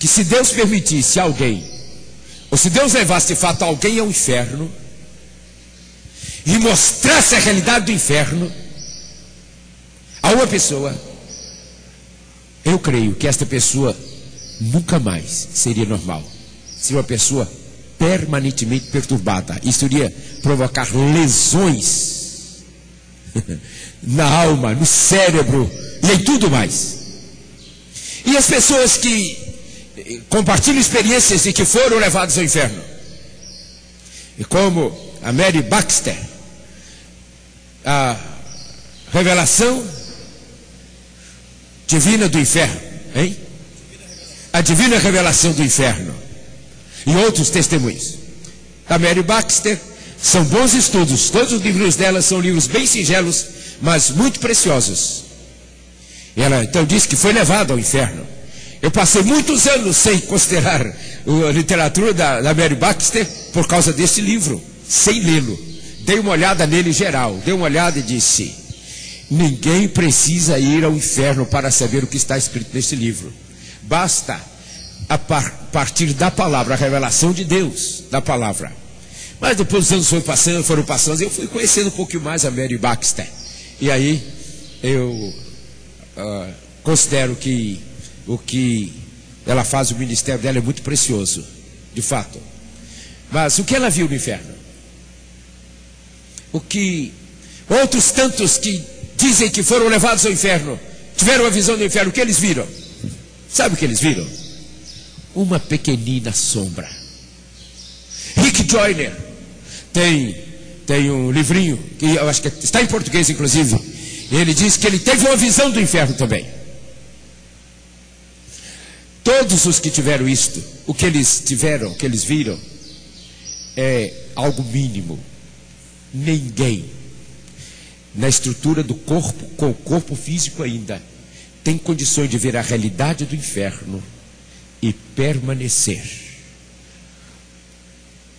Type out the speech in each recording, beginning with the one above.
que se Deus permitisse alguém, ou se Deus levasse de fato alguém ao inferno, e mostrasse a realidade do inferno a uma pessoa, eu creio que esta pessoa nunca mais seria normal. Seria uma pessoa permanentemente perturbada. Isso iria provocar lesões na alma, no cérebro e em tudo mais. E as pessoas que compartilham experiências de que foram levados ao inferno, e como a Mary Baxter, a revelação divina do inferno, hein? A divina revelação do inferno e outros testemunhos. A Mary Baxter são bons estudos. Todos os livros dela são livros bem singelos, mas muito preciosos. Ela então disse que foi levada ao inferno. Eu passei muitos anos sem considerar a literatura da Mary Baxter por causa desse livro, sem lê-lo. Dei uma olhada nele geral, dei uma olhada e disse: ninguém precisa ir ao inferno para saber o que está escrito nesse livro. Basta a partir da palavra, a revelação de Deus, da palavra. Mas depois os anos foram passando, eu fui conhecendo um pouquinho mais a Mary Baxter. E aí eu considero que o que ela faz, o ministério dela é muito precioso, de fato. Mas o que ela viu no inferno? O que outros tantos que dizem que foram levados ao inferno, tiveram a visão do inferno, o que eles viram? Sabe o que eles viram? Uma pequenina sombra. Rick Joyner tem um livrinho, que eu acho que está em português inclusive. Ele diz que ele teve uma visão do inferno também. Todos os que tiveram isto, o que eles tiveram, o que eles viram, é algo mínimo. Ninguém na estrutura do corpo, com o corpo físico ainda, tem condições de ver a realidade do inferno e permanecer.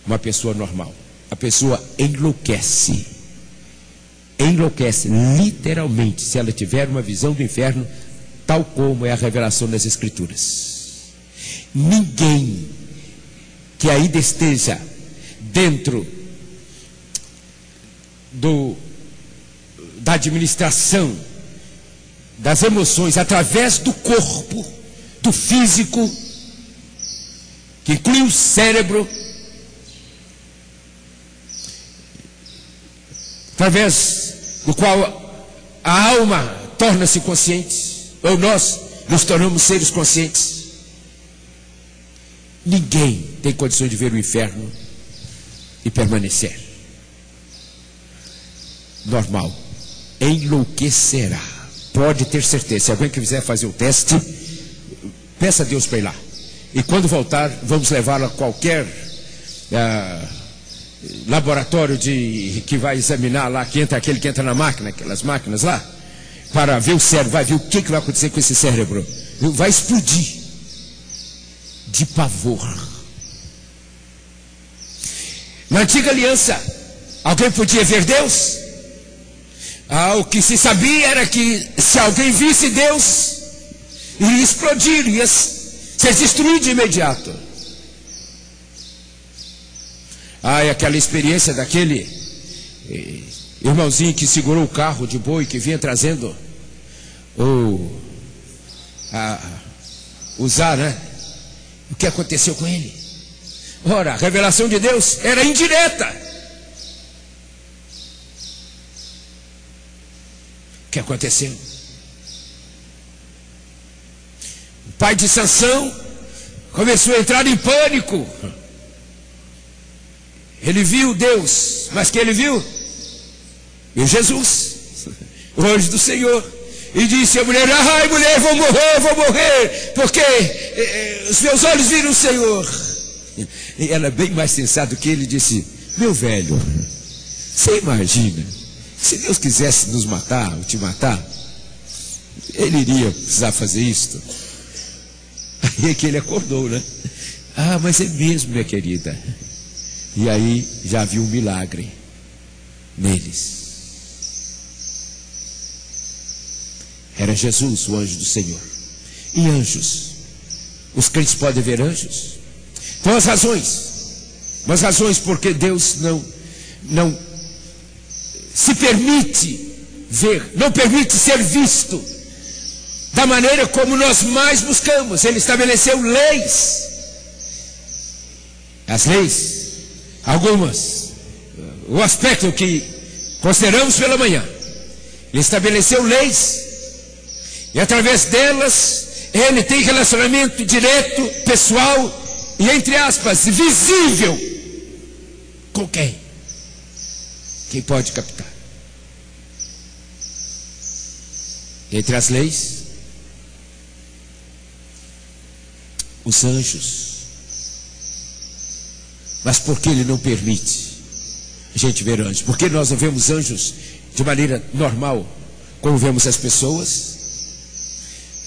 Uma pessoa normal, a pessoa enlouquece, literalmente, se ela tiver uma visão do inferno, tal como é a revelação das Escrituras. Ninguém que ainda esteja dentro da administração das emoções através do corpo, do físico, que inclui o cérebro, através do qual a alma torna-se consciente, ou nós nos tornamos seres conscientes. Ninguém tem condições de ver o inferno e permanecer. Normal, enlouquecerá. Pode ter certeza. Se alguém quiser fazer o teste, peça a Deus para ir lá. E quando voltar, vamos levá-lo a qualquer laboratório que vai examinar lá, aquele que entra na máquina, aquelas máquinas lá, para ver o cérebro, vai ver o que vai acontecer com esse cérebro. Vai explodir de pavor. Na antiga aliança, alguém podia ver Deus? O que se sabia era que se alguém visse Deus, iria explodir, ia ser destruído de imediato. E aquela experiência daquele irmãozinho que segurou o carro de boi que vinha trazendo usar, né? O que aconteceu com ele? Ora, a revelação de Deus era indireta. O que aconteceu? O pai de Sansão começou a entrar em pânico. Ele viu Deus, mas que ele viu? Viu Jesus, o anjo do Senhor. E disse a mulher: ai mulher, vou morrer, porque os meus olhos viram o Senhor. E ela, bem mais sensata do que ele, disse: meu velho, você imagina, se Deus quisesse nos matar, ou te matar, ele iria precisar fazer isto? Aí é que ele acordou, né? Mas é mesmo, minha querida. E aí já viu um milagre neles. Era Jesus, o anjo do Senhor. E anjos os crentes podem ver anjos. Então as razões porque Deus não se permite ver, não permite ser visto da maneira como nós mais buscamos. Ele estabeleceu leis. As leis, algumas, o aspecto que consideramos pela manhã, Ele estabeleceu leis, e através delas Ele tem relacionamento direto, pessoal e, entre aspas, visível com quem? Quem pode captar? Entre as leis, os anjos. Mas por que Ele não permite a gente ver anjos? Porque nós não vemos anjos de maneira normal, como vemos as pessoas.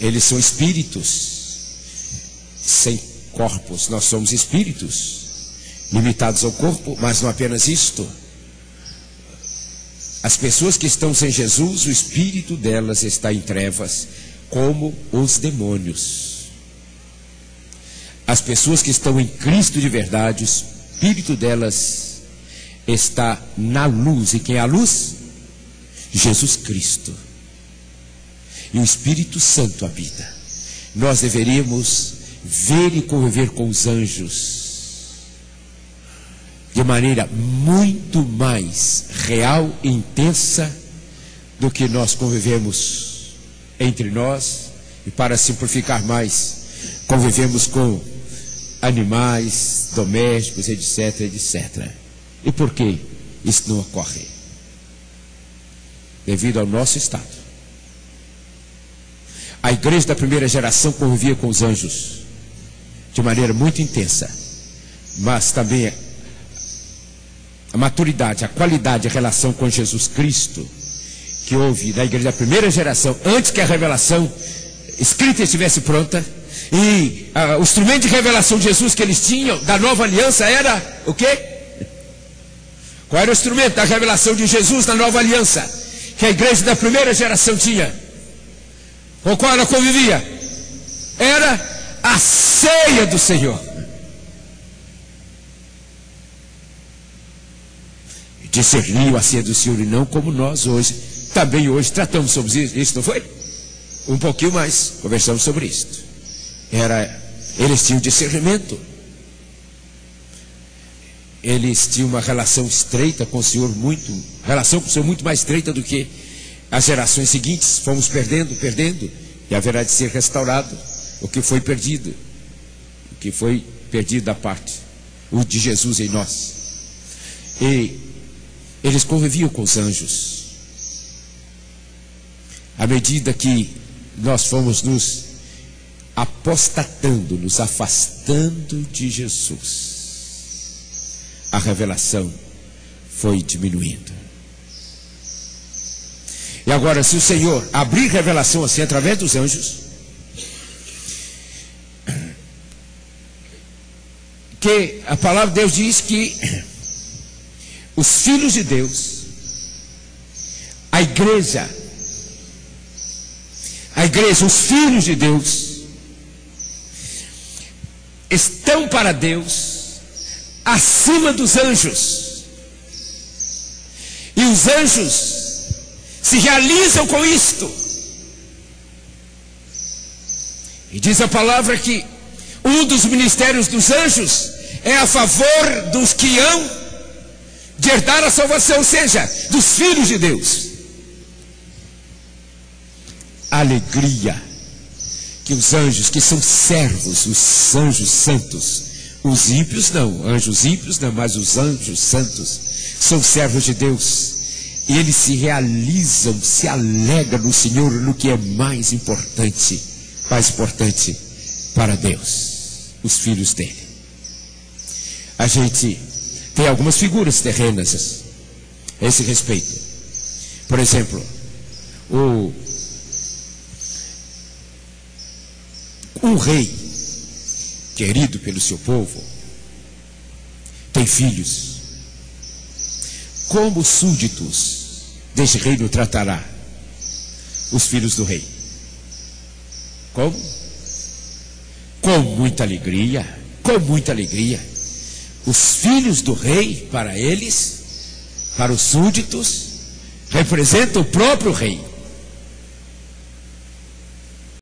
Eles são espíritos sem corpos. Nós somos espíritos limitados ao corpo, mas não apenas isto. As pessoas que estão sem Jesus, o espírito delas está em trevas, como os demônios. As pessoas que estão em Cristo de verdade, o espírito delas está na luz. E quem é a luz? Jesus Cristo. E o Espírito Santo habita. Nós deveríamos ver e conviver com os anjos de maneira muito mais real e intensa do que nós convivemos entre nós. E para simplificar mais, convivemos com animais domésticos, etc, etc. E por que isso não ocorre? Devido ao nosso estado. A igreja da primeira geração convivia com os anjos de maneira muito intensa, mas também a maturidade, a qualidade, a relação com Jesus Cristo que houve na igreja da primeira geração, antes que a revelação escrita estivesse pronta. E o instrumento de revelação de Jesus que eles tinham, da nova aliança, era o quê? Qual era o instrumento da revelação de Jesus na nova aliança que a igreja da primeira geração tinha? Com qual ela convivia? Era a ceia do Senhor. Discerniu a ceia do Senhor, e não como nós hoje, também hoje tratamos sobre isso, não foi? Um pouquinho mais, conversamos sobre isso. Eles tinham discernimento. Eles tinham uma relação estreita com o Senhor, relação com o Senhor muito mais estreita do que as gerações seguintes. Fomos perdendo, e haverá de ser restaurado o que foi perdido, da parte o de Jesus em nós. E eles conviviam com os anjos. À medida que nós fomos nos apostatando, nos afastando de Jesus, a revelação foi diminuindo. E agora, se o Senhor abrir revelação assim através dos anjos, que a palavra de Deus diz que os filhos de Deus, a igreja, os filhos de Deus, estão para Deus acima dos anjos. E os anjos se realizam com isto. E diz a palavra que um dos ministérios dos anjos é a favor dos que hão de herdar a salvação, ou seja, dos filhos de Deus. Alegria que os anjos, que são servos, os anjos santos, os ímpios não, anjos ímpios não, mas os anjos santos são servos de Deus. E eles se realizam, se alegram no Senhor, no que é mais importante para Deus, os filhos dele. A gente tem algumas figuras terrenas a esse respeito. Por exemplo, um rei querido pelo seu povo tem filhos. Como súditos deste reino tratará os filhos do rei? Como com muita alegria, com muita alegria. Os filhos do rei, para eles, para os súditos, representam o próprio rei.